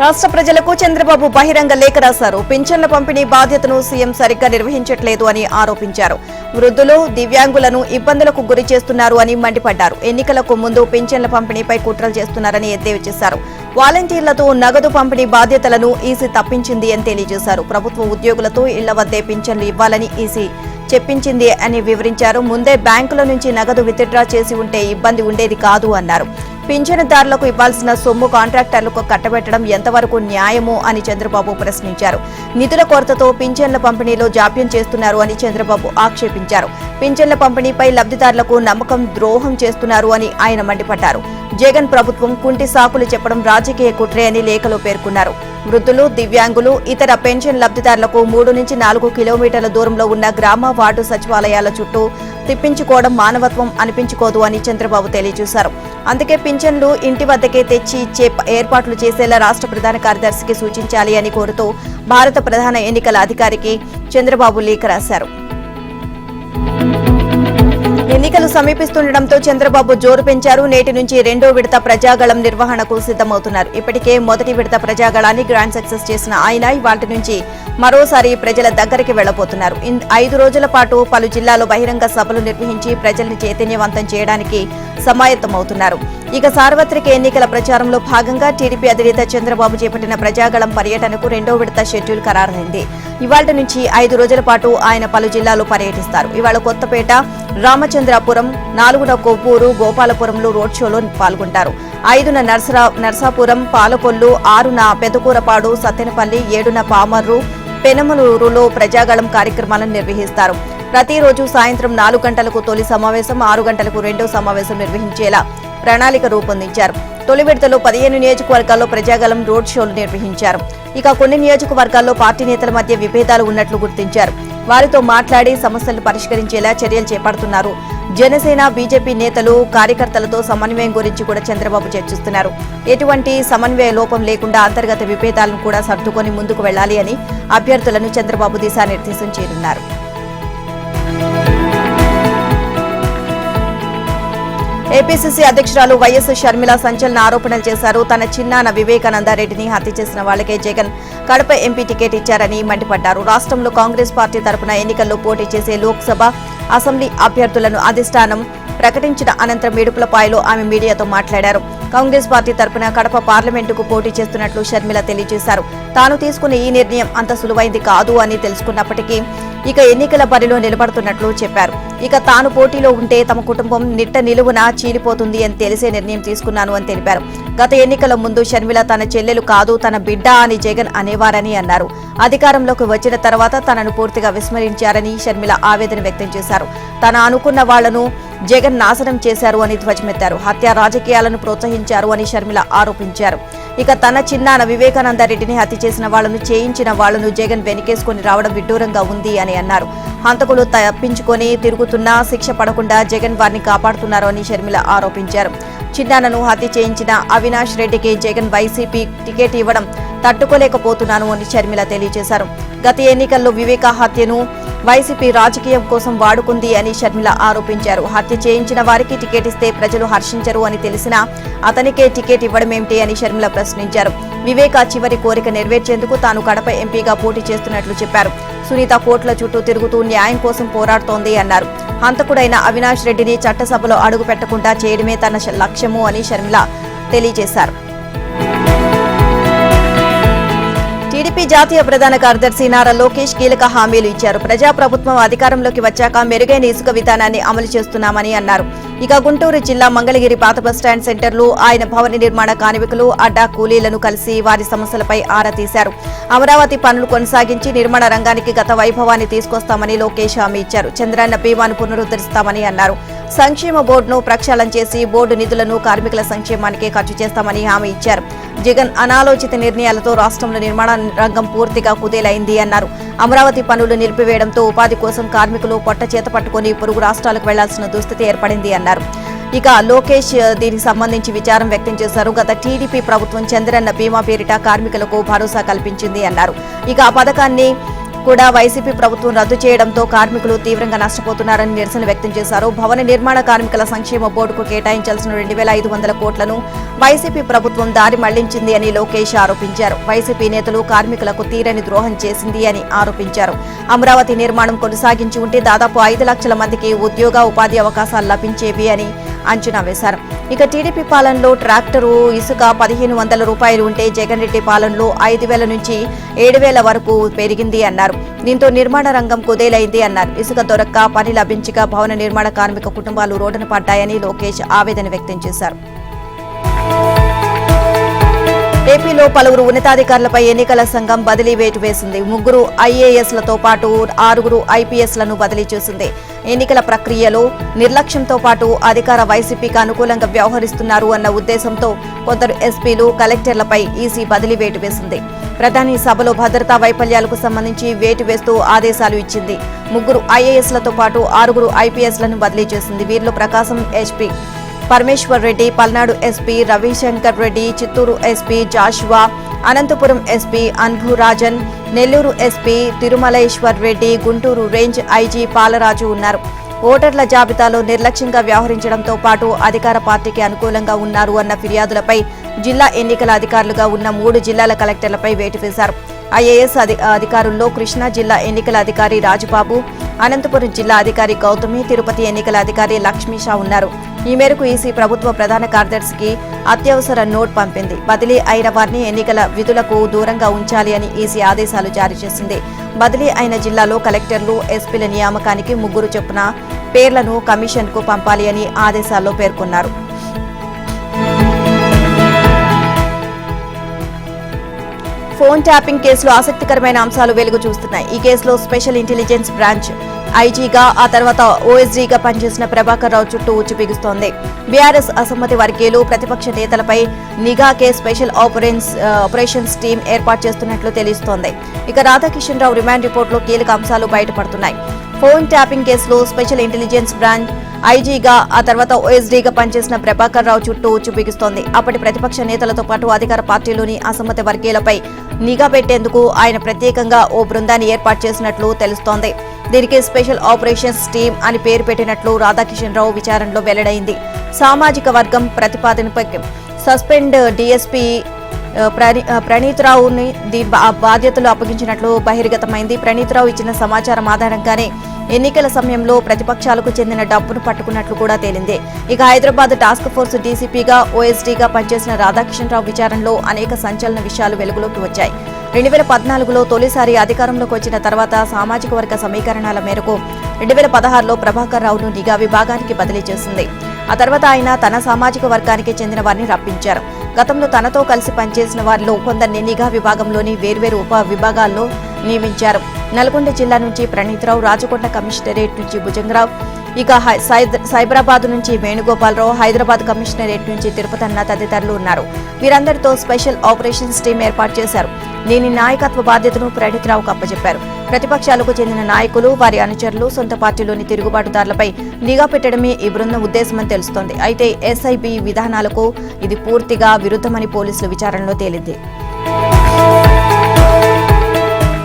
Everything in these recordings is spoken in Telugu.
రాష్ట్ర ప్రజలకు చంద్రబాబు బహిరంగ లేఖ రాశారు. పింఛన్ల పంపిణీ బాధ్యతను సీఎం సరిగ్గా నిర్వహించట్లేదు అని ఆరోపించారు. వృద్ధులు, దివ్యాంగులను ఇబ్బందులకు గురి చేస్తున్నారు అని మండిపడ్డారు. ఎన్నికలకు ముందు పింఛన్ల పంపిణీపై కుట్రలు చేస్తున్నారని ఎద్దేవా చేశారు. వాలంటీర్లతో నగదు పంపిణీ బాధ్యతలను ఈసీ తప్పించింది అని తెలియజేశారు. ప్రభుత్వ ఉద్యోగులతో ఇళ్ల వద్దే పింఛన్లు ఇవ్వాలని ఈసీ చెప్పించింది అని వివరించారు. ముందే బ్యాంకుల నుంచి నగదు విత్డ్రా చేసి ఉంటే ఇబ్బంది ఉండేది కాదు అన్నారు. పింఛనుదారులకు ఇవ్వాల్సిన సొమ్ము కాంట్రాక్టర్లకు కట్టబెట్టడం ఎంతవరకు న్యాయమో అని చంద్రబాబు ప్రశ్నించారు. నిధుల కొరతతో పింఛన్ల పంపిణీలో జాప్యం చేస్తున్నారు అని చంద్రబాబు ఆక్షేపించారు. పింఛన్ల పంపిణీపై లబ్ధిదారులకు నమ్మకం ద్రోహం చేస్తున్నారు అని ఆయన మండిపడ్డారు. జగన్ ప్రభుత్వం కుంటి సాకులు చెప్పడం రాజకీయ కుట్రే అని లేఖలో పేర్కొన్నారు. వృద్ధులు, దివ్యాంగులు, ఇతర పెన్షన్ లబ్ధిదారులకు 3 నుంచి 4 కిలోమీటర్ల దూరంలో ఉన్న గ్రామ వార్డు సచివాలయాల చుట్టూ తిప్పించుకోవడం మానవత్వం అనిపించుకోదు అని చంద్రబాబు తెలియజేశారు. అందుకే పింఛన్లు ఇంటి వద్దకే తెచ్చి ఇచ్చే ఏర్పాట్లు చేసేలా రాష్ట్ర ప్రధాన కార్యదర్శికి సూచించాలి అని కోరుతూ భారత ప్రధాన ఎన్నికల అధికారికి చంద్రబాబు లేఖ రాశారు. ఎన్నికలు సమీపిస్తుండటంతో చంద్రబాబు జోరు పెంచారు. నేటి నుంచి 2వ విడత ప్రజాగళం నిర్వహణకు సిద్ధమవుతున్నారు. ఇప్పటికే మొదటి విడత ప్రజాగళాన్ని గ్రాండ్ సక్సెస్ చేసిన ఆయన ఇవాళ్టి నుంచి మరోసారి ప్రజల దగ్గరికి వెళ్లబోతున్నారు. 5 రోజుల పాటు పలు జిల్లాల్లో బహిరంగ సభలు నిర్వహించి ప్రజల్ని చైతన్యవంతం చేయడానికి సమాయత్తమవుతున్నారు. ఇక సార్వత్రిక ఎన్నికల ప్రచారంలో భాగంగా టీడీపీ అధినేత చంద్రబాబు చేపట్టిన ప్రజాగళం పర్యటనకు 2వ విడత షెడ్యూల్ ఖరారైంది. ఇవాళ్టి నుంచి 5 రోజుల పాటు ఆయన పలు జిల్లాల్లో పర్యటిస్తారు. ఇవాళ కొత్తపేట, రామచంద్రాపురం, 4న కొవ్వూరు, గోపాలపురంలో రోడ్ షోలో పాల్గొంటారు. 5న నర్సాపురం, పాలకొల్లు, 6న పెదకూరపాడు, సత్తెనపల్లి, 7న పామర్రు, పెనమలూరులో ప్రజాగళం కార్యక్రమాలను నిర్వహిస్తారు. ప్రతిరోజు సాయంత్రం 4 గంటలకు తొలి సమావేశం, 6 గంటలకు రెండో సమావేశం నిర్వహించేలా ప్రణాళిక రూపొందించారు. తొలి విడతలో 15 నియోజకవర్గాల్లో ప్రజాగళం రోడ్ షోలు నిర్వహించారు. ఇక కొన్ని నియోజకవర్గాల్లో పార్టీ నేతల మధ్య విభేదాలు ఉన్నట్లు గుర్తించారు. వారితో మాట్లాడి సమస్యలను పరిష్కరించేలా చర్యలు చేపడుతున్నారు. జనసేన, బీజేపీ నేతలు, కార్యకర్తలతో సమన్వయం గురించి కూడా చంద్రబాబు చర్చిస్తున్నారు. ఎటువంటి సమన్వయ లోపం లేకుండా అంతర్గత విభేదాలను కూడా సర్దుకొని ముందుకు వెళ్లాలి అని అభ్యర్థులను చంద్రబాబు దిశానిర్దేశం చేయనున్నారు. ఏపీసీసీ అధ్యక్షురాలు వైఎస్ షర్మిల సంచలన ఆరోపణలు చేశారు. తన చిన్నాన్న వివేకానందరెడ్డిని హత్య చేసిన వాళ్లకే జగన్ కడప ఎంపీ టికెట్ ఇచ్చారని మండిపడ్డారు. రాష్ట్రంలో కాంగ్రెస్ పార్టీ తరపున ఎన్నికల్లో పోటీ చేసే లోక్సభ, అసెంబ్లీ అభ్యర్థులను అధిష్టానం ప్రకటించిన అనంతరం ఇడుపులపాయలో ఆమె మీడియాతో మాట్లాడారు. కాంగ్రెస్ పార్టీ తరపున కడప పార్లమెంటుకు పోటీ చేస్తున్నట్లు షర్మిల తెలియజేశారు. తాను తీసుకున్న ఈ నిర్ణయం అంత సులువైంది కాదు అని తెలుసుకున్నప్పటికీ ఇక ఎన్నికల బరిలో నిలబడుతున్నట్లు చెప్పారు. ఇక తాను పోటీలో ఉంటే తమ కుటుంబం నిట్ట నిలువున చీలిపోతుంది అని తెలిసే నిర్ణయం తీసుకున్నాను అని తెలిపారు. గత ఎన్నికల ముందు షర్మిల తన చెల్లెలు కాదు, తన బిడ్డ అని జగన్ అనేవారని అన్నారు. అధికారంలోకి వచ్చిన తర్వాత తనను పూర్తిగా విస్మరించారని షర్మిల ఆవేదన వ్యక్తం చేశారు. తన అనుకున్న వాళ్లను జగన్ నాశనం చేశారు అని ధ్వజమెత్తారు. హత్య రాజకీయాలను ప్రోత్సహించారు అని షర్మిల ఆరోపించారు. ఇక తన చిన్నాన్న వివేకానందరెడ్డిని హత్య చేసిన వాళ్లను, చేయించిన వాళ్లను జగన్ వెనకేసుకుని రావడం విడ్డూరంగా ఉంది అని అన్నారు. హంతకులు తప్పించుకొని తిరుగుతున్నా శిక్ష పడకుండా జగన్ వారిని కాపాడుతున్నారు అని షర్మిల ఆరోపించారు. చిన్నాన్నను హత్య చేయించిన అవినాష్ రెడ్డికి జగన్ వైసీపీ టికెట్ ఇవ్వడం తట్టుకోలేకపోతున్నాను అని షర్మిల తెలియజేశారు. గత ఎన్నికల్లో వివేక హత్యను వైసీపీ రాజకీయం కోసం వాడుకుంది అని షర్మిల ఆరోపించారు. హత్య చేయించిన వారికి టికెట్ ఇస్తే ప్రజలు హర్షించరు అని తెలిసినా అతనికే టికెట్ ఇవ్వడమేమిటి అని షర్మిల ప్రశ్నించారు. వివేక చివరి కోరిక నెరవేర్చేందుకు తాను కడప ఎంపీగా పోటీ చేస్తున్నట్లు చెప్పారు. సునీత కోట్ల చుట్టూ తిరుగుతూ న్యాయం కోసం పోరాడుతోంది అన్నారు. హంతకుడైన అవినాష్ రెడ్డిని చట్టసభలో అడుగు పెట్టకుండా చేయడమే తన లక్ష్యము అని షర్మిల తెలియజేశారు. టీడీపీ జాతీయ ప్రధాన కార్యదర్శి నారా లోకేష్ కీలక హామీలు ఇచ్చారు. ప్రజాప్రభుత్వం అధికారంలోకి వచ్చాక మెరుగైన ఇసుక విధానాన్ని అమలు చేస్తున్నామని అన్నారు. ఇక గుంటూరు జిల్లా మంగళగిరి పాత బస్టాండ్ సెంటర్లో ఆయన భవన నిర్మాణ కార్మికులు, అడ్డా కూలీలను కలిసి వారి సమస్యలపై ఆరా తీశారు. అమరావతి పనులు కొనసాగించి నిర్మాణ రంగానికి గత వైభవాన్ని తీసుకొస్తామని లోకేష్ హామీ ఇచ్చారు. చంద్రన్న బీమాను పునరుద్ధరిస్తామని అన్నారు. సంక్షేమ బోర్డును ప్రక్షాళన చేసి బోర్డు నిధులను కార్మికుల సంక్షేమానికే ఖర్చు చేస్తామని హామీ ఇచ్చారు. జగన్ అనాలోచిత నిర్ణయాలతో రాష్ట్రంలో నిర్మాణ రంగం పూర్తిగా కుదేలైంది అన్నారు. అమరావతి పనులు నిలిపివేయడంతో ఉపాధి కోసం కార్మికులు పొట్ట చేత పట్టుకుని పొరుగు రాష్ట్రాలకు వెళ్లాల్సిన దుస్థితి ఏర్పడింది అన్నారు. ఇక లోకేష్ దీనికి సంబంధించి విచారం వ్యక్తం చేశారు. గత టీడీపీ ప్రభుత్వం చంద్రన్న బీమా పేరిట కార్మికులకు భరోసా కల్పించింది అన్నారు. ఇక ఆ పథకాన్ని కూడా వైసీపీ ప్రభుత్వం రద్దు చేయడంతో కార్మికులు తీవ్రంగా నష్టపోతున్నారని నిరసన వ్యక్తం చేశారు. భవన నిర్మాణ కార్మికుల సంక్షేమ బోర్డుకు కేటాయించాల్సిన 2,500 కోట్లను వైసీపీ ప్రభుత్వం దారి మళ్లించింది అని లోకేష్ ఆరోపించారు. వైసీపీ నేతలు కార్మికులకు తీరని ద్రోహం చేసింది అని ఆరోపించారు. అమరావతి నిర్మాణం కొనసాగించి ఉంటే దాదాపు 5 లక్షల మందికి ఉద్యోగ ఉపాధి అవకాశాలు లభించేవి అని అంచనా వేశారు. ఇక టీడీపీ పాలనలో ట్రాక్టరు ఇసుక 1,500 రూపాయలు ఉంటే జగన్ రెడ్డి పాలనలో 5,000 నుంచి 7,000 వరకు పెరిగింది అన్నారు. దీంతో నిర్మాణ రంగం కుదేలైంది అన్నారు. ఇసుక దొరక్క పని లభించక భవన నిర్మాణ కార్మిక కుటుంబాలు రోడ్డున పడ్డాయని లోకేష్ ఆవేదన వ్యక్తం చేశారు. ఏపీలో పలువురు ఉన్నతాధికారులపై ఎన్నికల సంఘం బదిలీ వేటు వేసింది. 3 ఐఏఎస్లతో పాటు 6 ఐపీఎస్లను బదిలీ చేసింది. ఎన్నికల ప్రక్రియలో నిర్లక్ష్యంతో పాటు అధికార వైసీపీకి అనుకూలంగా వ్యవహరిస్తున్నారు అన్న ఉద్దేశంతో కొందరు ఎస్పీలు, కలెక్టర్లపై ఈసీ బదిలీ వేటు వేసింది. ప్రధాని సభలో భద్రతా వైఫల్యాలకు సంబంధించి వేటు వేస్తూ ఆదేశాలు ఇచ్చింది. 3 ఐఏఎస్లతో పాటు 6 ఐపీఎస్లను బదిలీ చేసింది. వీరిలో Prakasam SP Parameshwar Reddy, Palnadu SP Ravishankar Reddy, Chittoor SP Joshua, Anantapur SP Anbu Rajan, Nellore SP Tirumaleswar Reddy, Guntur range IG Palaraju ఉన్నారు. ఓటర్ల జాబితాలో నిర్లక్ష్యంగా వ్యవహరించడంతో పాటు అధికార పార్టీకి అనుకూలంగా ఉన్నారు అన్న ఫిర్యాదులపై జిల్లా ఎన్నికల అధికారులుగా ఉన్న 3 జిల్లాల కలెక్టర్లపై వేటు వేశారు. ఐఏఎస్ అధికారుల్లో కృష్ణా జిల్లా ఎన్నికల అధికారి రాజుబాబు, అనంతపురం జిల్లా అధికారి గౌతమి, తిరుపతి ఎన్నికల అధికారి లక్ష్మీషా ఉన్నారు. ఈ మేరకు ఈసీ ప్రభుత్వ ప్రధాన కార్యదర్శికి అత్యవసర నోట్ పంపింది. బదిలీ అయిన వారిని ఎన్నికల విధులకు దూరంగా ఉంచాలి అని ఈసీ ఆదేశాలు జారీ చేసింది. బదిలీ అయిన జిల్లాలో కలెక్టర్లు, ఎస్పీల నియామకానికి 3 చొప్పున పేర్లను కమిషన్కు పంపాలి అని ఆదేశాల్లో పేర్కొన్నారు. ఫోన్ ట్యాపింగ్ కేసులో ఆసక్తికరమైన అంశాలు వెలుగు చూస్తున్నాయి. ఈ కేసులో స్పెషల్ ఇంటెలిజెన్స్ బ్రాంచ్ ఐజీగా, ఆ తర్వాత ఓఎస్డీగా పనిచేసిన ప్రభాకర్ రావు చుట్టూ ఉచ్చు బిగుస్తోంది. బీఆర్ఎస్ అసమ్మతి వర్గీయులు, ప్రతిపక్ష నేతలపై నిఘాకే స్పెషల్ ఆపరేషన్స్ టీం ఏర్పాటు చేస్తున్నట్లు తెలుస్తోంది. ఇక రాధాకిషన్ రావు రిమాండ్ రిపోర్టులో కీలక అంశాలు బయటపడుతున్నాయి. ఫోన్ ట్యాపింగ్ కేసులో స్పెషల్ ఇంటెలిజెన్స్ బ్రాంచ్ ఐజీగా, ఆ తర్వాత ఓఎస్డీగా పనిచేసిన ప్రభాకర్ రావు చుట్టూ ఉచ్చు బిగుస్తోంది. అప్పటి ప్రతిపక్ష నేతలతో పాటు అధికార పార్టీలోని అసమ్మతి వర్గీయులపై నిఘా పెట్టేందుకు ఆయన ప్రత్యేకంగా ఓ బృందాన్ని ఏర్పాటు చేసినట్లు తెలుస్తోంది. దీనికి స్పెషల్ ఆపరేషన్స్ టీం అని పేరు పెట్టినట్లు రాధాకిషన్ రావు విచారణలో వెల్లడైంది. సామాజిక వర్గం ప్రతిపాదనపై సస్పెండ్ డీఎస్పీ ప్రణీత్ రావుని బాధ్యతలు అప్పగించినట్లు బహిర్గతమైంది. ప్రణీత్ రావు ఇచ్చిన సమాచారం ఆధారంగానే ఎన్నికల సమయంలో ప్రతిపక్షాలకు చెందిన డబ్బును పట్టుకున్నట్లు కూడా తేలింది. ఇక హైదరాబాద్ టాస్క్ ఫోర్స్ డీసీపీగా, ఓఎస్డీగా పనిచేసిన రాధాకిషన్ రావు విచారణలో అనేక సంచలన విషయాలు వెలుగులోకి వచ్చాయి. 2014లో తొలిసారి అధికారంలోకి వచ్చిన తర్వాత సామాజిక వర్గ సమీకరణాల మేరకు 2016లో ప్రభాకర్ రావును నిఘా విభాగానికి బదిలీ చేసింది. ఆ తర్వాత ఆయన తన సామాజిక వర్గానికి చెందిన వారిని రప్పించారు. గతంలో తనతో కలిసి పనిచేసిన వారిలో కొందరిని నిఘా విభాగంలోని వేర్వేరు ఉప విభాగాల్లో నియమించారు. నల్గొండ జిల్లా నుంచి ప్రణీత్ రావు, రాచకొండ కమిషనరేట్ నుంచి భుజంగరావు, ఇక సైబరాబాద్ నుంచి వేణుగోపాలరావు, హైదరాబాద్ కమిషనరేట్ నుంచి తిరుపతన్న తదితరులు ఉన్నారు. వీరందరితో స్పెషల్ ఆపరేషన్స్ టీం ఏర్పాటు చేశారు. దీని నాయకత్వ బాధ్యతను ప్రణీత్ రావుకు అప్పచెప్పారు. ప్రతిపక్షాలకు చెందిన నాయకులు, వారి అనుచరులు, సొంత పార్టీలోని తిరుగుబాటుదారులపై నిఘా పెట్టడమే ఈ బృందం ఉద్దేశమని తెలుస్తోంది. అయితే ఎస్ఐబి విధానాలకు ఇది పూర్తిగా విరుద్ధమని పోలీసుల విచారణలో తేలింది.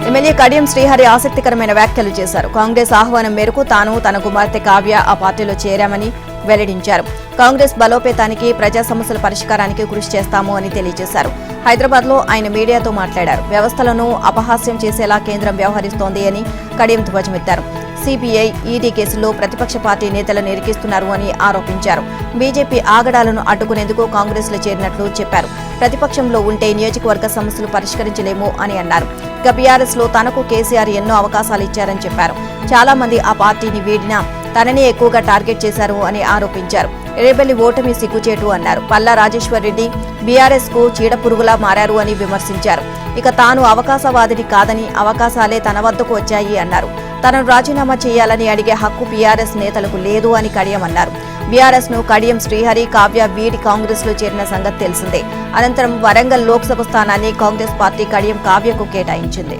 ఎమ్మెల్యే కడియం శ్రీహరి ఆసక్తికరమైన వ్యాఖ్యలు చేశారు. కాంగ్రెస్ ఆహ్వానం మేరకు తాను, తన కుమార్తె కావ్య ఆ పార్టీలో చేరామని వెల్లడించారు. కాంగ్రెస్ బలోపేతానికి, ప్రజా సమస్యల పరిష్కారానికి కృషి చేస్తాము అని తెలియజేశారు. హైదరాబాద్ లో ఆయన మీడియాతో మాట్లాడారు. వ్యవస్థలను అపహాస్యం చేసేలా కేంద్రం వ్యవహరిస్తోంది అని కడియం ధ్వజమెత్తారు. సిబిఐ, ఈడీ కేసుల్లో ప్రతిపక్ష పార్టీ నేతలను ఇరికిస్తున్నారు అని ఆరోపించారు. బీజేపీ ఆగడాలను అడ్డుకునేందుకు కాంగ్రెస్ లో చేరినట్లు చెప్పారు. ప్రతిపక్షంలో ఉంటే నియోజకవర్గ సమస్యలు పరిష్కరించలేము అని అన్నారు. ఇక బీఆర్ఎస్ లో తనకు కేసీఆర్ ఎన్నో అవకాశాలు ఇచ్చారని చెప్పారు. చాలా మంది ఆ పార్టీని వీడినా తననే ఎక్కువగా టార్గెట్ చేశారు అని ఆరోపించారు. ఎర్రబెల్లి ఓటమి సిగ్గుచేటు అన్నారు. పల్లా రాజేశ్వర్ రెడ్డి బీఆర్ఎస్ కు చీడపురుగులా మారారు అని విమర్శించారు. ఇక తాను అవకాశవాదిని కాదని, అవకాశాలే తన వద్దకు వచ్చాయి అన్నారు. తనను రాజీనామా చేయాలని అడిగే హక్కు బీఆర్ఎస్ నేతలకు లేదు అని కడియం అన్నారు. బీఆర్ఎస్ ను కడియం శ్రీహరి, కావ్య వీడి కాంగ్రెస్ లో చేరిన సంగతి తెలిసిందే. అనంతరం వరంగల్ లోక్సభ స్థానాన్ని కాంగ్రెస్ పార్టీ కడియం కావ్యకు కేటాయించింది.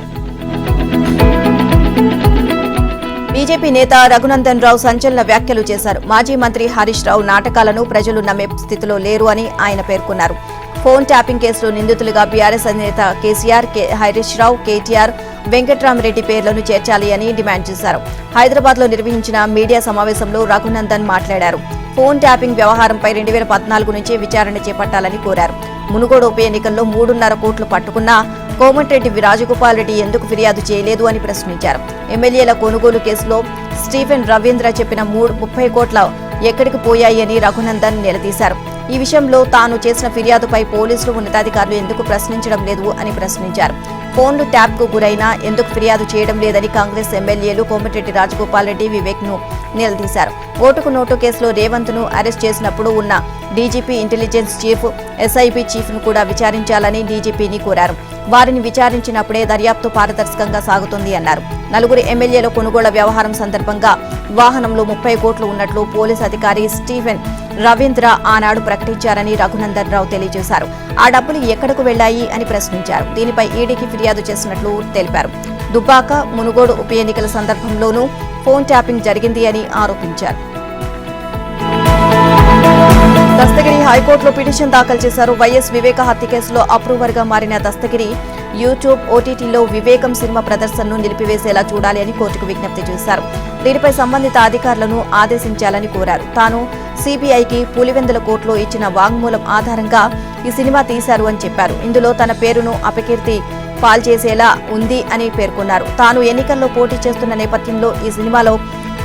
బీజేపీ నేత రఘునందన్ రావు సంచలన వ్యాఖ్యలు చేశారు. మాజీ మంత్రి హరీష్ రావు నాటకాలను ప్రజలు నమ్మే స్థితిలో లేరు అని ఆయన పేర్కొన్నారు. ఫోన్ ట్యాపింగ్ కేసులో నిందితులుగా బీఆర్ఎస్ అధినేత కేసీఆర్, హరీష్ రావు, కేటీఆర్, వెంకట్రామరెడ్డి పేర్లను చేర్చాలి అని డిమాండ్ చేశారు. హైదరాబాద్ లో నిర్వహించిన మీడియా సమావేశంలో రఘునందన్ మాట్లాడారు. ఫోన్ ట్యాపింగ్ వ్యవహారంపై 2014 నుంచి విచారణ చేపట్టాలని కోరారు. మునుగోడు ఉప ఎన్నికల్లో 3.5 కోట్లు పట్టుకున్నా కోమటిరెడ్డి రాజగోపాల్ రెడ్డి ఎందుకు ఫిర్యాదు చేయలేదు అని ప్రశ్నించారు. ఎమ్మెల్యేల కొనుగోలు కేసులో స్టీఫెన్ రవీంద్ర చెప్పిన 30 కోట్ల ఎక్కడికి పోయాయి అని రఘునందన్ నిలదీశారు. ఈ విషయంలో తాను చేసిన ఫిర్యాదుపై పోలీసులు ఉన్నతాధికారులు ఎందుకు ప్రశ్నించడం లేదు అని ప్రశ్నించారు. ఫోన్లు ట్యాప్ కు గురైనా ఎందుకు ఫిర్యాదు చేయడం లేదని కాంగ్రెస్ ఎమ్మెల్యేలు కోమటిరెడ్డి రాజగోపాల్ రెడ్డి, వివేక్ ను నిలదీశారు. ఓటుకు నోటు కేసులో రేవంత్ ను అరెస్ట్ చేసినప్పుడు ఉన్న DGP, intelligence chief, SIB chief ను కూడా విచారించాలని డీజీపీని కోరారు. వారిని విచారించినప్పుడే దర్యాప్తు పారదర్శకంగా సాగుతుంది అన్నారు. నలుగురు ఎమ్మెల్యేల కొనుగోళ్ల వ్యవహారం సందర్భంగా వాహనంలో 30 కోట్లు ఉన్నట్లు పోలీస్ అధికారి స్టీఫెన్ రవీంద్ర ఆనాడు ప్రకటించారని రఘునందన్ రావు తెలియజేశారు. ఆ డబ్బులు ఎక్కడకు వెళ్లాయి అని ప్రశ్నించారు. దీనిపై ఈడీకి ఫిర్యాదు చేసినట్లు తెలిపారు. దుబ్బాక, మునుగోడు ఉప ఎన్నికల సందర్భంలోనూ ఫోన్ ట్యాపింగ్ జరిగింది అని ఆరోపించారు. దస్తగిరి హైకోర్టులో పిటిషన్ దాఖలు చేశారు. వైఎస్ వివేక హత్య కేసులో అప్రూవర్ గా మారిన దస్తగిరి యూట్యూబ్, ఓటీటీలో వివేకం సినిమా ప్రదర్శనను నిలిపివేసేలా చూడాలి అని కోర్టుకు విజ్ఞప్తి చేశారు. దీనిపై సంబంధిత అధికారులను ఆదేశించాలని కోరారు. తాను సిబిఐకి పులివెందుల కోర్టులో ఇచ్చిన వాంగ్మూలం ఆధారంగా ఈ సినిమా తీశారు అని చెప్పారు. ఇందులో తన పేరును అపకీర్తి పాల్చేసేలా ఉంది అని పేర్కొన్నారు. తాను ఎన్నికల్లో పోటీ చేస్తున్న నేపథ్యంలో ఈ సినిమాలో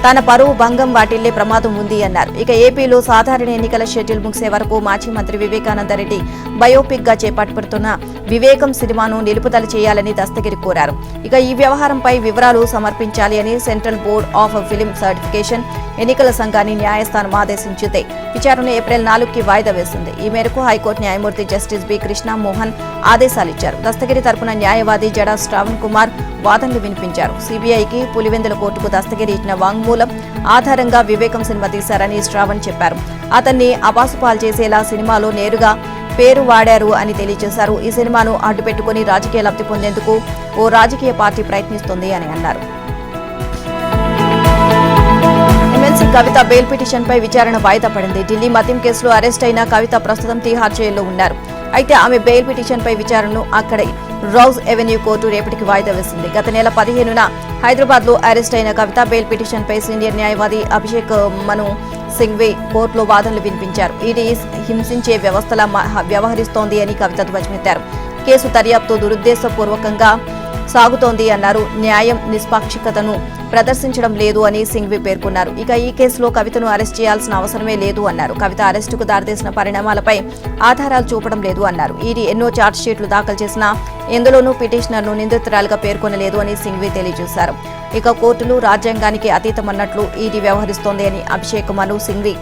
తన పరువు భంగం వాటిల్లే ప్రమాదం ఉంది అన్నారు. ఇక ఏపీలో సాధారణ ఎన్నికల షెడ్యూల్ ముగిసే వరకు మాజీ మంత్రి వివేకానందరెడ్డి బయోపిక్ గా చేపట్టబడుతున్న వివేకం సినిమాను నిలుపుదల చేయాలని దస్తగిరి కోరారు. ఇక ఈ వ్యవహారంపై వివరాలు సమర్పించాలి అని central board of film certification ఎన్నికల సంఘాన్ని న్యాయస్థానం ఆదేశించితే విచారణ ఏప్రిల్ 4కి వాయిదా వేసింది. ఈ మేరకు హైకోర్టు న్యాయమూర్తి జస్టిస్ బి కృష్ణ మోహన్ ఆదేశాలిచ్చారు. దస్తగిరి తరపున న్యాయవాది జడా శ్రావణ్ కుమార్ వాదనలు వినిపించారు. సిబిఐకి పులివెందుల కోర్టుకు దస్తగిరి ఇచ్చిన వాంగ్మూలం ఆధారంగా వివేకం సినిమా తీశారని శ్రావణ్ చెప్పారు. అతన్ని అపాసుపాలు చేసేలా సినిమాలో నేరుగా పేరు వాడారు అని తెలియజేశారు. ఈ సినిమాను అడ్డుపెట్టుకుని రాజకీయ లబ్ధి పొందేందుకు ఓ రాజకీయ పార్టీ ప్రయత్నిస్తోంది అని అన్నారు. ఎమ్మెల్సీ కవిత బెయిల్ పిటిషన్ పై విచారణ వాయిదా పడింది. ఢిల్లీ మద్యం కేసులో అరెస్ట్ అయిన కవిత ప్రస్తుతం తిహార్ జైల్లో ఉన్నారు. అయితే ఆమె బెయిల్ పిటిషన్ పై విచారణను అక్కడి రౌజ్ ఎవెన్యూ కోర్టు రేపటికి వాయిదా వేసింది. గత నెల 15న హైదరాబాద్ లో అరెస్ట్ అయిన కవిత బెయిల్ పిటిషన్ పై సీనియర్ న్యాయవాది అభిషేక్ మను సింఘ్వి కోర్టులో వాదనలు వినిపించారు. ఈడీ హింసించే వ్యవస్థలా వ్యవహరిస్తోంది అని కవిత ధ్వజమెత్తారు. కేసు దర్యాప్తు దురుద్దేశపూర్వకంగా సాగుతోంది అన్నారు. న్యాయం నిష్పాక్షికతను ప్రదర్శించడం లేదు అని సింఘ్వి పేర్కొన్నారు. ఇక ఈ కేసులో కవితను అరెస్ట్ చేయాల్సిన అవసరమే లేదు అన్నారు. కవిత అరెస్టుకు దారితీసిన పరిణామాలపై ఆధారాలు చూపడం లేదు అన్నారు. ఈడీ ఎన్నో ఛార్జ్షీట్లు దాఖలు చేసినా ఎందులోనూ పిటిషనర్ను నిందితురాలుగా పేర్కొనలేదు అని సింఘ్వి తెలియజేశారు. ఇక కోర్టులు రాజ్యాంగానికి అతీతమన్నట్లు ఈడీ వ్యవహరిస్తోంది అని అభిషేక్ మను సింఘ్వి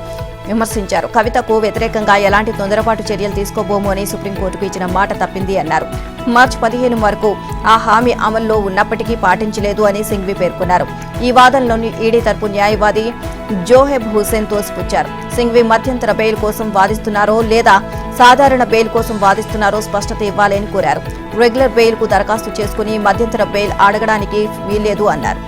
విమర్శించారు. కవితకు వ్యతిరేకంగా ఎలాంటి తొందరపాటు చర్యలు తీసుకోబోము అని సుప్రీంకోర్టుకు ఇచ్చిన మాట తప్పింది అన్నారు. మార్చి 15 వరకు ఆ హామీ అమల్లో ఉన్నప్పటికీ పాటించలేదు అని సింఘ్వి పేర్కొన్నారు. ఈ వాదనలోని ఈడీ తరపు న్యాయవాది జోహెబ్ హుసేన్ తోసిపుచ్చారు. సింఘ్వి మధ్యంతర బెయిల్ కోసం వాదిస్తున్నారో లేదా సాధారణ బెయిల్ కోసం వాదిస్తున్నారో స్పష్టత ఇవ్వాలి అని కోరారు. రెగ్యులర్ బెయిల్ కు దరఖాస్తు చేసుకుని మధ్యంతర బెయిల్ అడగడానికి వీల్లేదు అన్నారు.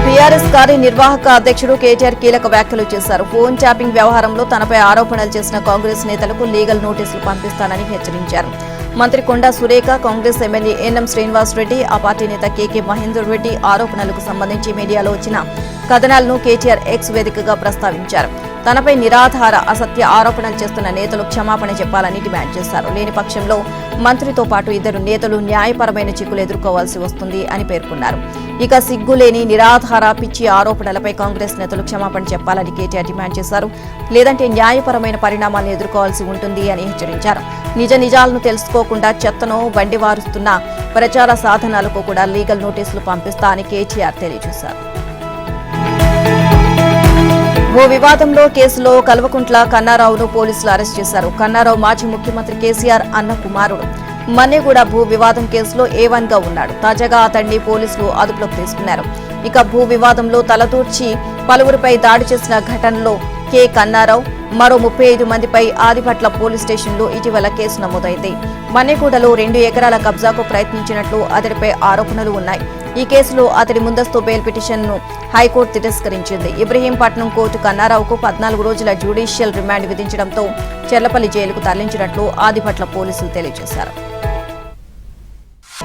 టీఆర్ఎస్ కార్యనిర్వాహక అధ్యక్షుడు కేటీఆర్ కీలక వ్యాఖ్యలు చేశారు. ఫోన్ ట్యాపింగ్ వ్యవహారంలో తనపై ఆరోపణలు చేసిన కాంగ్రెస్ నేతలకు లీగల్ నోటీసులు పంపిస్తానని హెచ్చరించారు. మంత్రి కొండా సురేఖ, కాంగ్రెస్ ఎమ్మెల్యే ఎన్ఎం శ్రీనివాస్ రెడ్డి, ఆ పార్టీ నేత కేకే మహేందర్ రెడ్డి ఆరోపణలకు సంబంధించి మీడియాలో వచ్చిన కథనాలను కేటీఆర్ ఎక్స్ వేదికగా ప్రస్తావించారు. తనపై నిరాధార అసత్య ఆరోపణలు చేస్తున్న నేతలు క్షమాపణ చెప్పాలని డిమాండ్ చేశారు. లేని పక్షంలో మంత్రితో పాటు 2 నేతలు న్యాయపరమైన చిక్కులు ఎదుర్కోవాల్సి వస్తుంది అని పేర్కొన్నారు. ఇక సిగ్గులేని నిరాధార పిచ్చి ఆరోపణలపై కాంగ్రెస్ నేతలు క్షమాపణ చెప్పాలని కేటీఆర్ డిమాండ్ చేశారు. లేదంటే న్యాయపరమైన పరిణామాలను ఎదుర్కోవాల్సి ఉంటుంది అని హెచ్చరించారు. నిజాలను తెలుసుకోకుండా చెత్తను బండివారుస్తున్న ప్రచార సాధనాలకు కూడా లీగల్ నోటీసులు పంపిస్తా అని కేటీఆర్ తెలియజేశారు. ఓ వివాదంలో కేసులో కల్వకుంట్ల కన్నారావును పోలీసులు అరెస్ట్ చేశారు. కన్నారావు మాజీ ముఖ్యమంత్రి కేసీఆర్ అన్న కుమారుడు. మన్నెగూడ భూ వివాదం కేసులో A1 గా ఉన్నాడు. తాజాగా అతన్ని పోలీసులు అదుపులోకి తీసుకున్నారు. ఇక భూ వివాదంలో తలదూర్చి పలువురిపై దాడి చేసిన ఘటనలో కె కన్నారావు, మరో 35 మందిపై ఆదిపట్ల పోలీస్ స్టేషన్లో ఇటీవల కేసు నమోదైంది. మన్నెగూడలో 2 ఎకరాల కబ్జాకు ప్రయత్నించినట్లు అతడిపై ఆరోపణలు ఉన్నాయి. ఈ కేసులో అతడి ముందస్తు బెయిల్ పిటిషన్ను హైకోర్టు తిరస్కరించింది. ఇబ్రహీంపట్నం కోర్టు కన్నారావుకు 14 రోజుల జ్యుడిషియల్ రిమాండ్ విధించడంతో చెర్లపల్లి జైలుకు తరలించినట్లు ఆదిపట్ల పోలీసులు తెలియజేశారు.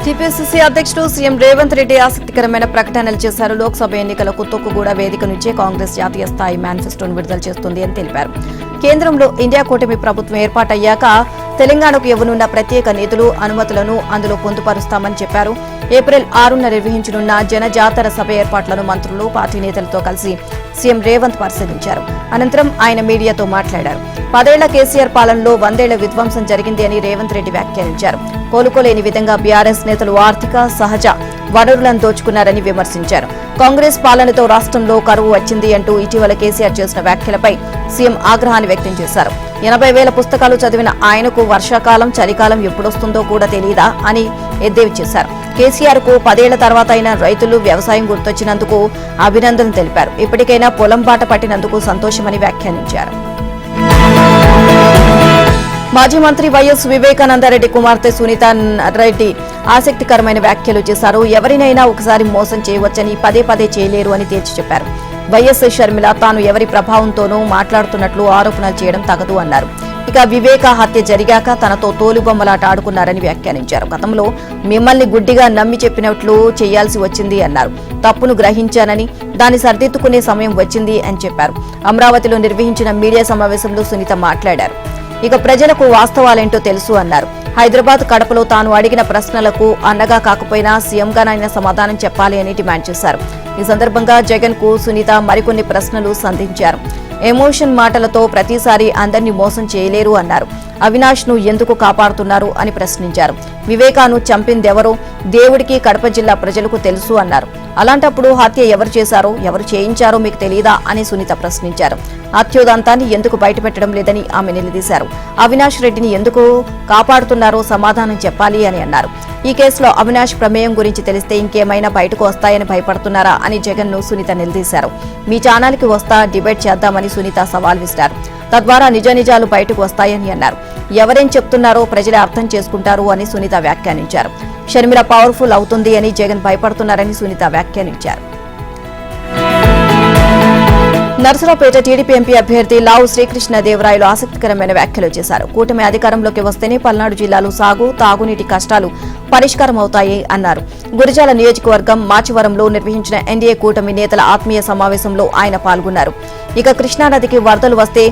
టీపీసీసీ అధ్యక్షుడు సీఎం రేవంత్ రెడ్డి ఆసక్తికరమైన ప్రకటనలు చేశారు. లోక్సభ ఎన్నికలకు తొక్కుగూడ వేదిక నుంచే కాంగ్రెస్ జాతీయ స్థాయి మేనిఫెస్టోను విడుదల చేస్తుంది అని తెలిపారు. కేంద్రంలో ఇండియా కూటమి ప్రభుత్వం ఏర్పాటయ్యాక తెలంగాణకు ఇవ్వనున్న ప్రత్యేక నిధులు, అనుమతులను అందులో పొందుపరుస్తామని చెప్పారు. ఏప్రిల్ 6న నిర్వహించనున్న జనజాతర సభ ఏర్పాట్లను మంత్రులు, పార్టీ నేతలతో కలిసి సీఎం రేవంత్ పరిశీలించారు. అనంతరం ఆయన మీడియాతో మాట్లాడారు. 10 ఏళ్ల కేసీఆర్ పాలనలో 100 ఏళ్ల విధ్వంసం జరిగింది అని రేవంత్ రెడ్డి వ్యాఖ్యానించారు. కోలుకోలేని విధంగా బీఆర్ఎస్ నేతలు ఆర్థిక, సహజ వనరులను దోచుకున్నారని విమర్శించారు. కాంగ్రెస్ పాలనతో రాష్ట్రంలో కరువు వచ్చింది అంటూ ఇటీవల కేసీఆర్ చేసిన వ్యాఖ్యలపై సీఎం ఆగ్రహాన్ని వ్యక్తం చేశారు. 80,000 పుస్తకాలు చదివిన ఆయనకు వర్షాకాలం, చలికాలం ఎప్పుడొస్తుందో కూడా తెలియదా అని ఎద్దేవి చేశారు. కేసీఆర్ కు 10 ఏళ్ల తర్వాత అయిన రైతులు, వ్యవసాయం గుర్తొచ్చినందుకు అభినందనలు తెలిపారు. ఇప్పటికైనా పొలం బాట పట్టినందుకు సంతోషమని వ్యాఖ్యానించారు. మాజీ మంత్రి వైఎస్ వివేకానందరెడ్డి కుమార్తె సునీత రెడ్డి ఆసక్తికరమైన వ్యాఖ్యలు చేశారు. ఎవరినైనా ఒకసారి మోసం చేయవచ్చని పదే పదే చేయలేరు అని తేల్చి చెప్పారు. వైఎస్ షర్మిల తాను ఎవరి ప్రభావంతోనూ మాట్లాడుతున్నట్లు ఆరోపణలు చేయడం తగదు అన్నారు. ఇక వివేక హత్య జరిగాక తనతో తోలుబొమ్మలాట ఆడుకున్నారని వ్యాఖ్యానించారు. గతంలో మిమ్మల్ని గుడ్డిగా నమ్మి చెప్పినట్లు చేయాల్సి వచ్చింది అన్నారు. తప్పును గ్రహించానని, దాన్ని సరిదిద్దుకునే సమయం వచ్చింది అని చెప్పారు. అమరావతిలో నిర్వహించిన మీడియా సమావేశంలో సునీత మాట్లాడారు. ఇక ప్రజలకు వాస్తవాలేంటో తెలుసు అన్నారు. హైదరాబాద్, కడపలో తాను అడిగిన ప్రశ్నలకు అన్నగా కాకపోయినా సీఎంగానైనా సమాధానం చెప్పాలి అని డిమాండ్ చేశారు. ఈ సందర్భంగా జగన్ కు సునీత మరికొన్ని ప్రశ్నలు సంధించారు. ఎమోషన్ మాటలతో ప్రతిసారి అందరినీ మోసం చేయలేరు అన్నారు. అవినాష్ ను ఎందుకు కాపాడుతున్నారు అని ప్రశ్నించారు. వివేకాను చంపిందెవరో దేవుడికి, కడప జిల్లా ప్రజలకు తెలుసు అన్నారు. అలాంటప్పుడు హత్య ఎవరు చేశారో, ఎవరు చేయించారో మీకు తెలియదా అని సునీత ప్రశ్నించారు. హత్యోదంతాన్ని ఎందుకు బయటపెట్టడం లేదని ఆమె నిలదీశారు. అవినాష్ రెడ్డిని ఎందుకు కాపాడుతున్నారో సమాధానం చెప్పాలి అని అన్నారు. ఈ కేసులో అవినాష్ ప్రమేయం గురించి తెలిస్తే ఇంకేమైనా బయటకు వస్తాయని భయపడుతున్నారా అని జగన్ ను సునీత నిలదీశారు. మీ ఛానల్కి వస్తా, డిబేట్ చేద్దామని సునీత సవాల్ విసిరారు. తద్వారా నిజాలు బయటకు వస్తాయని అన్నారు. ఎవరేం చెప్తున్నారో ప్రజలే అర్థం చేసుకుంటారు అని సునీత వ్యాఖ్యానించారు. షర్మిల పవర్ఫుల్ అవుతుంది అని జగన్ భయపడుతున్నారని సునీత వ్యాఖ్యానించారు. నర్సరావుపేట టీడీపీ ఎంపీ అభ్యర్థి లావు శ్రీకృష్ణదేవరాయలు ఆసక్తికరమైన వ్యాఖ్యలు చేశారు. కూటమి అధికారంలోకి వస్తేనే పల్నాడు జిల్లాలో సాగు, తాగునీటి కష్టాలు పరిష్కారం అవుతాయి అన్నారు. గురిజాల నియోజకవర్గం మాచివరంలో నిర్వహించిన ఎన్డీఏ కూటమి నేతల ఆత్మీయ సమావేశంలో ఆయన పాల్గొన్నారు. ఇక కృష్ణానదికి వరదలు వస్తే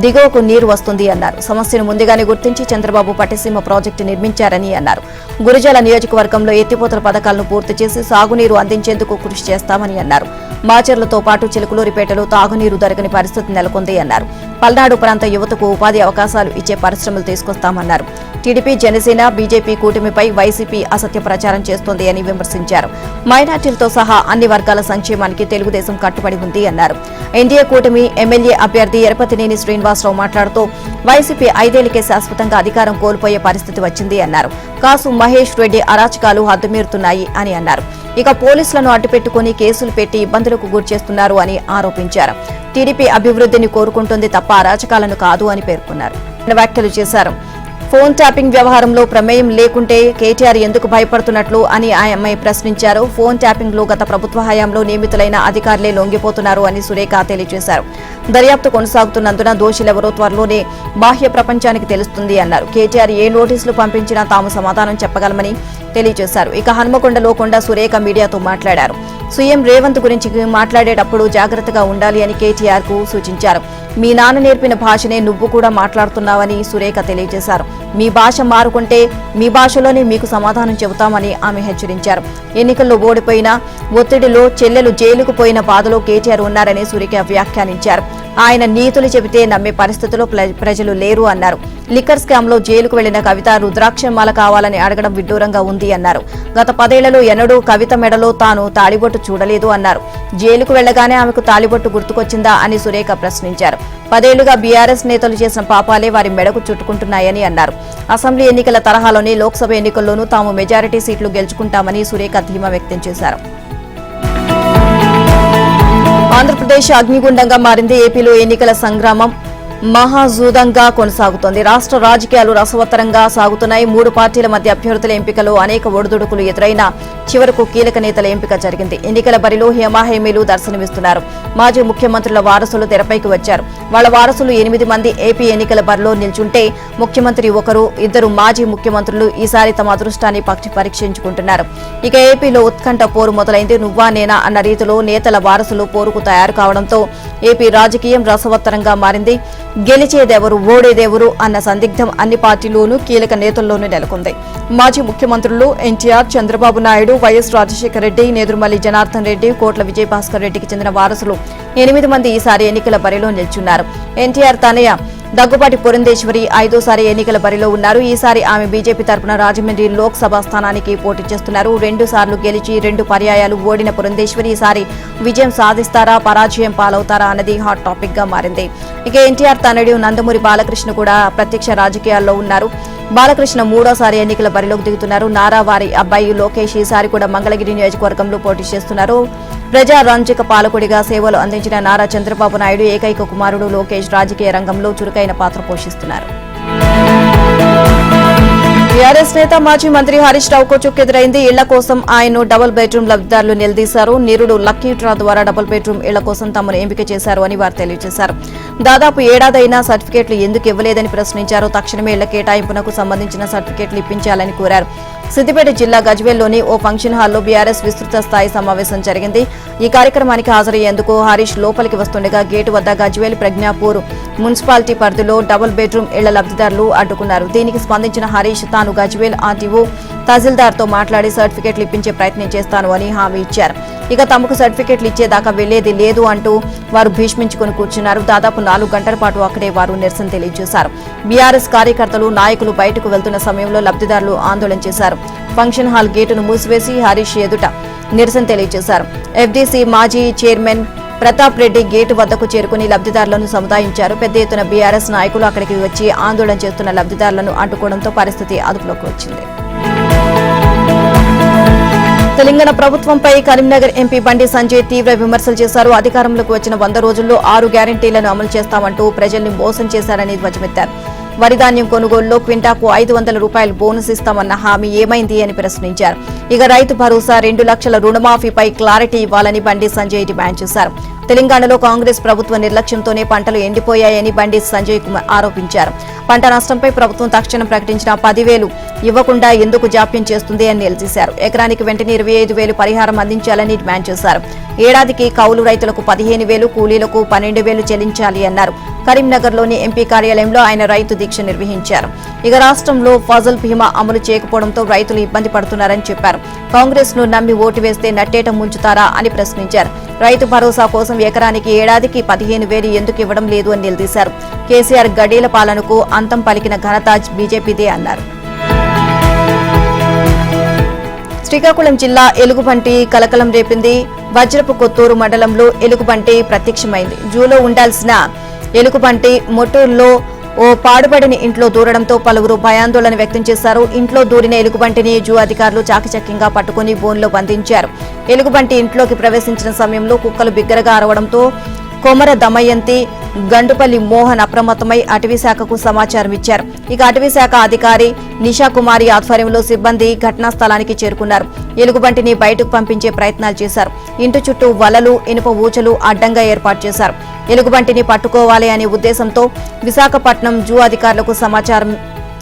దిగువకు నీరు వస్తుంది అన్నారు. సమస్యను ముందుగానే గుర్తించి చంద్రబాబు పట్టిసీమ ప్రాజెక్టు నిర్మించారని అన్నారు. గురిజాల నియోజకవర్గంలో ఎత్తిపోతల పథకాలను పూర్తి చేసి సాగునీరు అందించేందుకు కృషి చేస్తామని అన్నారు. మాచర్లతో పాటు చిలుకలూరిపేటలో తాగునీరు దొరకని పరిస్థితి నెలకొంది అన్నారు. పల్నాడు ప్రాంత యువతకు ఉపాధి అవకాశాలు ఇచ్చే పరిశ్రమలు తీసుకొస్తామన్నారు. టీడీపీ, జనసేన, బీజేపీ కూటమిపై వైసీపీ అసత్య ప్రచారం చేస్తోంది అని విమర్శించారు. మైనార్టీలతో సహా అన్ని వర్గాల సంక్షేమానికి తెలుగుదేశం కట్టుబడి ఉంది అన్నారు. ఎన్డీఏ కూటమి ఎమ్మెల్యే అభ్యర్థి ఎరపతినేని శ్రీనివాసరావు మాట్లాడుతూ వైసీపీ 5 ఏళ్లకే శాశ్వతంగా అధికారం కోల్పోయే పరిస్థితి వచ్చింది అన్నారు. కాసు మహేష్ రెడ్డి అరాచకాలు హద్దుమీరుతున్నాయి అని అన్నారు. ఇక పోలీసులను అడ్డుపెట్టుకుని కేసులు పెట్టి ఇబ్బందులకు గురిచేస్తున్నారు అని ఆరోపించారు. టీడీపీ అభివృద్ధిని కోరుకుంటుంది తప్ప అరాచకాలను కాదు అని పేర్కొన్నారు. వ్యాఖ్యలు చేశారు. ఫోన్ ట్యాపింగ్ వ్యవహారంలో ప్రమేయం లేకుంటే కేటీఆర్ ఎందుకు భయపడుతున్నట్లు అని ఆమె ప్రశ్నించారు. ఫోన్ ట్యాపింగ్ లో గత ప్రభుత్వ హయాంలో నియమితులైన అధికారులే లొంగిపోతున్నారు అని సురేఖ తెలియజేశారు. దర్యాప్తు కొనసాగుతున్నందున దోషులెవరో త్వరలోనే బాహ్య ప్రపంచానికి తెలుస్తుంది అన్నారు. కేటీఆర్ ఏ నోటీసులు పంపించినా తాము సమాధానం చెప్పగలమని తెలియజేశారు. ఇక హన్మకొండలో కొండ సురేఖ మీడియాతో మాట్లాడారు. సీఎం రేవంత్ గురించి మాట్లాడేటప్పుడు జాగ్రత్తగా ఉండాలి అని కేటీఆర్ కు సూచించారు. మీ నాన్న నేర్పిన భాషనే నువ్వు కూడా మాట్లాడుతున్నావని సురేఖ తెలియజేశారు. మీ భాష మారుకుంటే మీ భాషలోనే మీకు సమాధానం చెబుతామని ఆమె హెచ్చరించారు. ఎన్నికల్లో ఓడిపోయిన ఒత్తిడిలో చెల్లెలు జైలుకు పోయిన బాధలో కేటీఆర్ ఉన్నారని సురేఖ వ్యాఖ్యానించారు. ఆయన నీతులు చెబితే నమ్మే పరిస్థితిలో ప్రజలు లేరు అన్నారు. లిక్కర్ స్కామ్ లో జైలుకు వెళ్లిన కవిత రుద్రాక్షమాల కావాలని అడగడం విడ్డూరంగా ఉంది అన్నారు. గత 10 ఏళ్లలో ఎన్నడూ కవిత మెడలో తాను తాళిబొట్టు చూడలేదు అన్నారు. జైలుకు వెళ్లగానే ఆమెకు తాళిబొట్టు గుర్తుకొచ్చిందా అని సురేఖ ప్రశ్నించారు. 10 ఏళ్లుగా బీఆర్ఎస్ నేతలు చేసిన పాపాలే వారి మెడకు చుట్టుకుంటున్నాయని అన్నారు. అసెంబ్లీ ఎన్నికల తరహాలోనే లోక్సభ ఎన్నికల్లోనూ తాము మెజారిటీ సీట్లు గెలుచుకుంటామని సురేఖ ధీమా వ్యక్తం చేశారు. ఆంధ్రప్రదేశ్ అగ్నిగుండంగా మారింది. ఏపీలో ఎన్నికల సంగ్రామం మహాజూదంగా కొనసాగుతోంది. రాష్ట్ర రాజకీయాలు రసవత్తరంగా సాగుతున్నాయి. 3 పార్టీల మధ్య అభ్యర్థుల ఎంపికలో అనేక ఒడిదుడుకులు ఎదురైనా చివరకు కీలక నేతల ఎంపిక జరిగింది. ఎన్నికల బరిలో హేమాహేమీలు దర్శనమిస్తున్నారు. మాజీ ముఖ్యమంత్రుల వారసులు తెరపైకి వచ్చారు. వాళ్ల వారసులు 8 మంది ఏపీ ఎన్నికల బరిలో నిల్చుంటే ముఖ్యమంత్రి ఒకరు, 2 మాజీ ముఖ్యమంత్రులు ఈసారి తమ అదృష్టాన్ని పరీక్షించుకుంటున్నారు. ఇక ఏపీలో ఉత్కంఠ పోరు మొదలైంది. నువ్వా నేనా అన్న రీతిలో నేతల వారసులు పోరుకు తయారు కావడంతో ఏపీ రాజకీయం రసవత్తరంగా మారింది. గెలిచేదెవరు ఓడేదెవరు అన్న సందిగ్ధం అన్ని పార్టీల్లోనూ కీలక నేతల్లోనూ నెలకొంది. మాజీ ముఖ్యమంత్రులు ఎన్టీఆర్, చంద్రబాబు నాయుడు, వైఎస్ రాజశేఖర రెడ్డి, నేదురుమల్లి జనార్దన్ రెడ్డి, కోట్ల విజయభాస్కర్ రెడ్డికి చెందిన వారసులు 8 మంది ఈసారి ఎన్నికల బరిలో నిల్చున్నారు. ఎన్టీఆర్ తనయ దగ్గుబాటి పురంధేశ్వరి 5వ ఎన్నికల బరిలో ఉన్నారు. ఈసారి ఆమె బీజేపీ తరపున రాజమండ్రి లోక్సభ స్థానానికి పోటీ చేస్తున్నారు. 2 సార్లు గెలిచి 2 పర్యాయాలు ఓడిన పురంధేశ్వరి ఈసారి విజయం సాధిస్తారా, పరాజయం పాలవుతారా అన్నది హాట్ టాపిక్ గా మారింది. ఇక ఎన్టీఆర్ తనయుడు నందమూరి బాలకృష్ణ కూడా ప్రత్యక్ష రాజకీయాల్లో ఉన్నారు. బాలకృష్ణ 3వ ఎన్నికల బరిలోకి దిగుతున్నారు. నారా వారి అబ్బాయి లోకేష్ ఈసారి కూడా మంగళగిరి నియోజకవర్గంలో పోటీ చేస్తున్నారు. ప్రజారంజక పాలకుడిగా సేవలు అందించిన నారా చంద్రబాబు నాయుడు ఏకైక కుమారుడు లోకేష్ రాజకీయ రంగంలో చురుకైన పాత్ర పోషిస్తున్నారు. టీఆర్ఎస్ నేత మాజీ మంత్రి హరీష్ రావుకు చుక్కెదురైంది. ఇళ్ల కోసం ఆయన్ను డబుల్ బెడ్రూమ్ లబ్ధిదారులు నిలదీశారు. నిరుడు లక్కీ డ్రా ద్వారా డబుల్ బెడ్రూమ్ ఇళ్ల కోసం తమను ఎంపిక చేశారు అని వారు తెలియజేశారు. దాదాపు ఏడాదైనా సర్టిఫికేట్లు ఎందుకు ఇవ్వలేదని ప్రశ్నించారు. తక్షణమే ఇళ్ల కేటాయింపునకు సంబంధించిన సర్టిఫికేట్లు ఇప్పించాలని కోరారు. సిద్దిపేట జిల్లా గజ్వేల్లోని ఓ ఫంక్షన్ హాల్లో బీఆర్ఎస్ విస్తృత స్థాయి సమావేశం జరిగింది. ఈ కార్యక్రమానికి హాజరయ్యేందుకు హరీష్ లోపలికి వస్తుండగా గేటు వద్ద గజ్వేల్ ప్రజ్ఞాపూర్ మున్సిపాలిటీ పరిధిలో డబుల్ బెడ్రూమ్ ఇళ్ల లబ్ధిదారులు అడ్డుకున్నారు. దీనికి స్పందించిన హరీష్ తాను గజ్వేల్ ఆర్టీఓ తహసీల్దార్తో మాట్లాడి సర్టిఫికేట్లు ఇప్పించే ప్రయత్నం చేస్తాను అని హామీ ఇచ్చారు. ఇక తమకు సర్టిఫికేట్లు ఇచ్చేదాకా వెళ్లేది లేదు అంటూ వారు భీష్మించుకుని కూర్చున్నారు. దాదాపు 4 గంటల పాటు అక్కడే వారు నిరసన తెలియజేశారు. బీఆర్ఎస్ కార్యకర్తలు, నాయకులు బయటకు వెళ్తున్న సమయంలో లబ్ధిదారులు ఆందోళన చేశారు. ఫంక్షన్ హాల్ గేటును మూసివేసి హరీష్ ఎదుట నిరసన తెలియజేశారు. ఎఫ్డీసీ మాజీ చైర్మన్ ప్రతాప్ రెడ్డి గేటు వద్దకు చేరుకుని లబ్ధిదారులను సముదాయించారు. పెద్ద ఎత్తున బీఆర్ఎస్ నాయకులు అక్కడికి వచ్చి ఆందోళన చేస్తున్న లబ్ధిదారులను అడ్డుకోవడంతో పరిస్థితి అదుపులోకి వచ్చింది. తెలంగాణ ప్రభుత్వంపై కరీంనగర్ ఎంపీ బండి సంజయ్ తీవ్ర విమర్శలు చేశారు. అధికారంలోకి వచ్చిన 100 రోజుల్లో 6 గ్యారంటీలను అమలు చేస్తామంటూ ప్రజల్ని మోసం చేశారని ధ్వజమెత్తారు. వరిధాన్యం కొనుగోలులో క్వింటాకు 500 రూపాయలు బోనస్ ఇస్తామన్న హామీ ఏమైంది అని ప్రశ్నించారు. ఇక రైతు భరోసా 2 లక్షల రుణమాఫీపై క్లారిటీ ఇవ్వాలని బండి సంజయ్ డిమాండ్ చేశారు. తెలంగాణలో కాంగ్రెస్ ప్రభుత్వ నిర్లక్ష్యంతోనే పంటలు ఎండిపోయాయని బండి సంజయ్ కుమార్ ఆరోపించారు. పంట నష్టంపై ప్రభుత్వం తక్షణం ప్రకటించిన 10,000 ఇవ్వకుండా ఎందుకు జాప్యం చేస్తుంది అని నిలదీశారు. ఎకరానికి వెంటనే 25,000 పరిహారం అందించాలని డిమాండ్ చేశారు. ఏడాదికి కౌలు రైతులకు 15,000, కూలీలకు 12,000 చెల్లించాలి అన్నారు. కరీంనగర్లోని ఎంపీ కార్యాలయంలో ఆయన రైతు దీక్ష నిర్వహించారు. ఇక రాష్ట్రంలో ఫసల్ బీమా అమలు చేయకపోవడంతో రైతులు ఇబ్బంది పడుతున్నారని చెప్పారు. కాంగ్రెస్ ను నమ్మి ఓటు వేస్తే నట్టేట ముంచుతారా అని ప్రశ్నించారు. రైతు భరోసా కోసం ఎకరానికి ఏడాదికి 15,000 ఎందుకు ఇవ్వడం లేదు అని నిలదీశారు. కేసీఆర్ గడీల పాలనకు అంతం పలికిన ఘనత బీజేపీదే అన్నారు. శ్రీకాకుళం జిల్లా ఎలుగుబంటి కలకలం రేపింది. వజ్రపు కొత్తూరు మండలంలో ఎలుగుబంటి ప్రత్యక్షమైంది. జూలో ఉండాల్సిన ఎలుగుబంటి మొట్టూరులో ఓ పాడుబడిన ఇంట్లో దూరడంతో పలువురు భయాందోళన వ్యక్తం చేశారు. ఇంట్లో దూరిన ఎలుగుబంటిని జూ అధికారులు చాకచక్యంగా పట్టుకుని బోన్లో బంధించారు. ఎలుగుబంటి ఇంట్లోకి ప్రవేశించిన సమయంలో కుక్కలు బిగ్గరగా అరవడంతో కొమర దమయంతి, గండుపల్లి మోహన్ అప్రమత్తమై అటవీశాఖకు సమాచారం ఇచ్చారు. ఇక అటవీశాఖ అధికారి నిషాకుమారి ఆధ్వర్యంలో సిబ్బంది ఘటనా స్థలానికి చేరుకున్నారు. ఎలుగుబంటిని బయటకు పంపించే ప్రయత్నాలు చేశారు. ఇంటి చుట్టూ వలలు, ఇనుప ఊచలు అడ్డంగా ఏర్పాటు చేశారు. ఎలుగుబంటిని పట్టుకోవాలి అనే ఉద్దేశంతో విశాఖపట్నం జూ అధికారులకు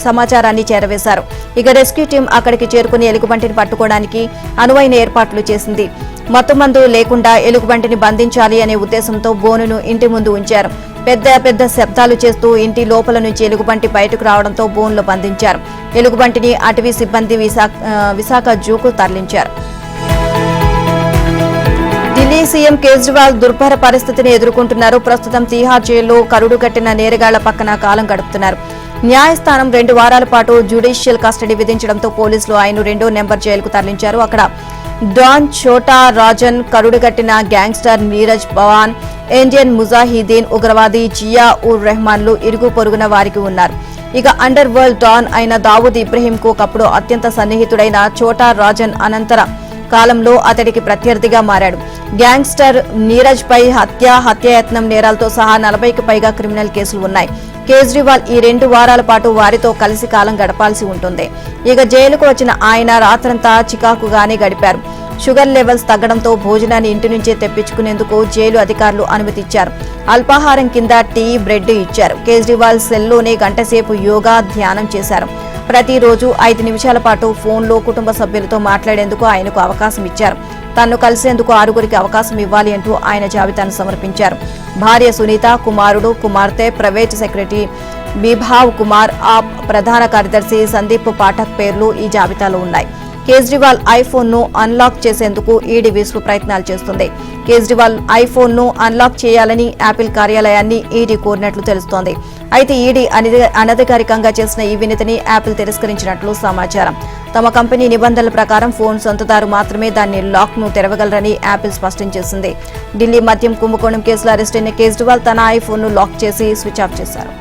సమాచారాన్ని చేరవేశారు. ఇక రెస్క్యూ టీం అక్కడికి చేరుకుని ఎలుగుబంటిని పట్టుకోవడానికి అనువైన ఏర్పాట్లు చేసింది. మత్తుమందు లేకుండా ఎలుగుబంటిని బంధించాలి అనే ఉద్దేశంతో బోనును ఇంటి ముందు ఉంచారు. పెద్ద శబ్దాలు చేస్తూ ఇంటి లోపల నుంచి ఎలుగుబంటి బయటకు రావడంతో బోన్లో బంధించారు. ఎలుగుబంటిని అటవీ సిబ్బంది విశాఖ జూకు తరలించారు. ఢిల్లీ సీఎం కేజ్రీవాల్ దుర్భర పరిస్థితిని ఎదుర్కొంటున్నారు. ప్రస్తుతం తీహార్ జైల్లో కరుడు కట్టిన నేరగాళ్ల పక్కన కాలం గడుపుతున్నారు. న్యాయస్థానం 2 వారాల పాటు జ్యుడిషియల్ కస్టడీ విధించడంతో పోలీసులు ఆయన 2వ నెంబర్ జైలుకు తరలించారు. అక్కడ డాన్ ఛోటా రాజన్, కరుడుగట్టిన గ్యాంగ్స్టర్ నీరజ్ పవాన్, ఇండియన్ ముజాహిదీన్ ఉగ్రవాది జియా ఉర్ రెహమాన్లు ఇరుగు పొరుగున వారికి ఉన్నారు. ఇక అండర్ వరల్డ్ డాన్ అయిన దావూద్ ఇబ్రహీంకు ఒకప్పుడు అత్యంత సన్నిహితుడైన ఛోటా రాజన్ అనంతర కాలంలో అతడికి ప్రత్యర్థిగా మారాడు. గ్యాంగ్స్టర్ నీరజ్ పై హత్యాయత్నం నేరాలతో సహా 40కి పైగా క్రిమినల్ కేసులు ఉన్నాయి. కేజ్రీవాల్ ఈ 2 వారాల పాటు వారితో కలిసి కాలం గడపాల్సి ఉంటుంది. ఇక జైలుకు వచ్చిన ఆయన రాత్రంతా చికాకుగానే గడిపారు. షుగర్ లెవెల్స్ తగ్గడంతో భోజనాన్ని ఇంటి నుంచే తెప్పించుకునేందుకు జైలు అధికారులు అనుమతిచ్చారు. అల్పాహారం కింద టీ, బ్రెడ్ ఇచ్చారు. కేజ్రీవాల్ సెల్లోనే గంటసేపు యోగా, ధ్యానం చేశారు. ప్రతిరోజు 5 నిమిషాల పాటు ఫోన్లో కుటుంబ సభ్యులతో మాట్లాడేందుకు ఆయనకు అవకాశం ఇచ్చారు. తన్ను కలిసేందుకు 6గురికి అవకాశం ఇవ్వాలి అంటూ ఆయన జాబితాను సమర్పించారు. భార్య సునీత, కుమారుడు, కుమార్తె, ప్రైవేట్ సెక్రటరీ బిభావ్ కుమార్, ఆప్ ప్రధాన కార్యదర్శి సందీప్ పాఠక్ పేర్లు ఈ జాబితాలో ఉన్నాయి. కేజ్రీవాల్ ఐఫోన్ను అన్లాక్ చేసేందుకు ఈడీ విశ్వ ప్రయత్నాలు చేస్తుంది. కేజ్రీవాల్ ఐఫోన్ను అన్లాక్ చేయాలని యాపిల్ కార్యాలయాన్ని ఈడీ కోరినట్లు తెలుస్తోంది. అయితే ఈడీ అనధికారికంగా చేసిన ఈ వినతిని యాపిల్ తిరస్కరించినట్లు సమాచారం. తమ కంపెనీ నిబంధనల ప్రకారం ఫోన్ సొంతదారు మాత్రమే దాని లాక్ను తెరవగలరని యాపిల్ స్పష్టం చేసింది. ఢిల్లీ మద్యం కుంభకోణం కేసులో అరెస్టైన కేజ్రీవాల్ తన ఐఫోన్ను లాక్ చేసి స్విచ్ ఆఫ్ చేశారు.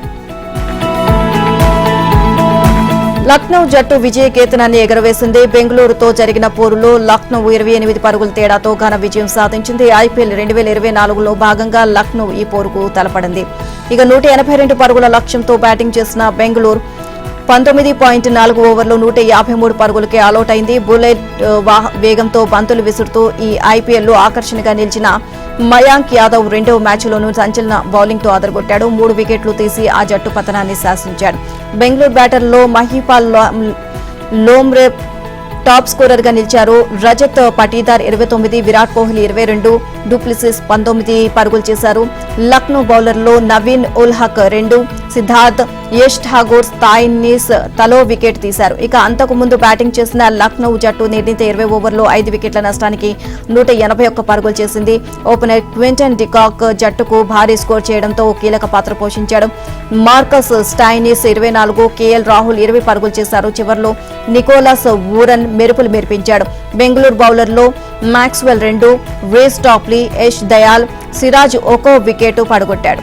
లక్నో జట్టు విజయకేతనాన్ని ఎగరవేసింది. బెంగళూరుతో జరిగిన పోరులో లక్నో 28 పరుగుల తేడాతో ఘన విజయం సాధించింది. ఐపీఎల్ 2024లో భాగంగా లక్నో ఈ పోరుకు తలపడింది. ఇక 182 పరుగుల లక్ష్యంతో బ్యాటింగ్ చేసిన బెంగళూరు 19.4 ఓవర్లో 153 పరుగులకే ఆలౌట్ అయింది. బుల్లెట్ వేగంతో బంతులు విసురుతూ ఈ ఐపీఎల్లో ఆకర్షణగా నిలిచిన మయాంక్ యాదవ్ 2వ మ్యాచ్లోనూ సంచలన బౌలింగ్తో అదరగొట్టాడు. 3 వికెట్లు తీసి ఆ జట్టు పతనాన్ని శాసించాడు. బెంగళూరు బ్యాటర్లో మహిపాల్ లోమ్రే టాప్ స్కోరర్ గా నిలిచారు. రజత్ పటీదార్ 29, విరాట్ కోహ్లీ 22, డూప్లిసిస్ 19 పరుగులు చేశారు. లక్నో బౌలర్లో నవీన్ ఉల్ హక్ 2, సిద్ధార్థ్, యష్ ఠాగూర్, స్థాయినిస్ తలో వికెట్ తీశారు. ఇక అంతకు ముందు బ్యాటింగ్ చేసిన లక్నో జట్టు నిర్ణీత 20 ఓవర్లో 5 వికెట్ల నష్టానికి 181 పరుగులు చేసింది. ఓపెనర్ క్వింటన్ డికాక్ జట్టుకు భారీ స్కోర్ చేయడంతో కీలక పాత్ర పోషించాడు. మార్కస్ స్టైనిస్ 24, కేఎల్ రాహుల్ 20 పరుగులు చేశారు. చివర్లో నికోలస్ వూరన్ మెరుపులు మెరిపించాడు. బెంగళూరు బౌలర్లో Maxwell 2, Reece Topley, Yash Dayal, Siraj 1 wicket పడగొట్టాడు.